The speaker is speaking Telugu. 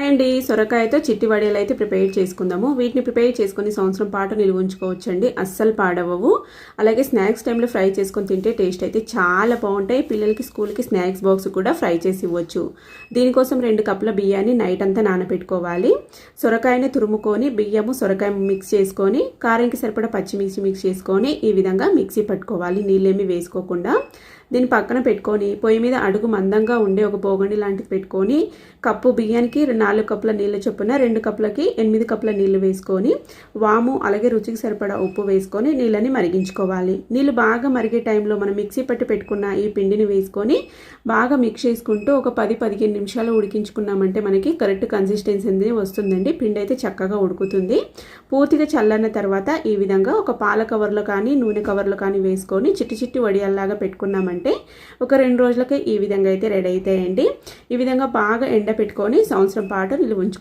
అండి సొరకాయతో చిట్టి వడియాలు అయితే ప్రిపేర్ చేసుకుందాము. వీటిని ప్రిపేర్ చేసుకుని సంవత్సరం పాటు నిల్వ ఉంచుకోవచ్చండి. అస్సలు పాడవవు. అలాగే స్నాక్స్ టైంలో ఫ్రై చేసుకొని తింటే టేస్ట్ అయితే చాలా బాగుంటాయి. పిల్లలకి స్కూల్కి స్నాక్స్ బాక్స్ కూడా ఫ్రై చేసి ఇవ్వచ్చు. దీనికోసం 2 కప్పుల బియ్యాన్ని నైట్ అంతా నానబెట్టుకోవాలి. సొరకాయని తురుముకొని బియ్యము సొరకాయ మిక్స్ చేసుకొని కారంకి సరిపడా పచ్చిమిర్చి మిక్స్ చేసుకొని ఈ విధంగా మిక్సీ పట్టుకోవాలి, నీళ్ళేమి వేసుకోకుండా. దీన్ని పక్కన పెట్టుకొని పొయ్యి మీద అడుగు మందంగా ఉండే ఒక పోగండి లాంటిది పెట్టుకొని కప్పు బియ్యానికి 4 కప్పుల నీళ్ళ చొప్పున 2 కప్పులకి 8 కప్పుల నీళ్లు వేసుకొని వాము అలాగే రుచికి సరిపడా ఉప్పు వేసుకొని నీళ్ళని మరిగించుకోవాలి. నీళ్ళు బాగా మరిగే టైంలో మనం మిక్సీ పట్టి పెట్టుకున్న ఈ పిండిని వేసుకొని బాగా మిక్స్ చేసుకుంటూ ఒక 10-15 నిమిషాలు ఉడికించుకున్నామంటే మనకి కరెక్ట్ కన్సిస్టెన్సీ అనేది వస్తుందండి. పిండి అయితే చక్కగా ఉడుకుతుంది. పూర్తిగా చల్లన్న తర్వాత ఈ విధంగా ఒక పాల కవర్లో కానీ నూనె కవర్లో కానీ వేసుకొని చిట్టి వడియాల్లాగా పెట్టుకున్నామంటే ఒక 2 రోజులకి ఈ విధంగా అయితే రెడీ అవుతాయండి. ఈ విధంగా బాగా ఎండ పెట్టుకొని సంవత్సరం పాటు నిల్వ ఉంచుకోవాలి.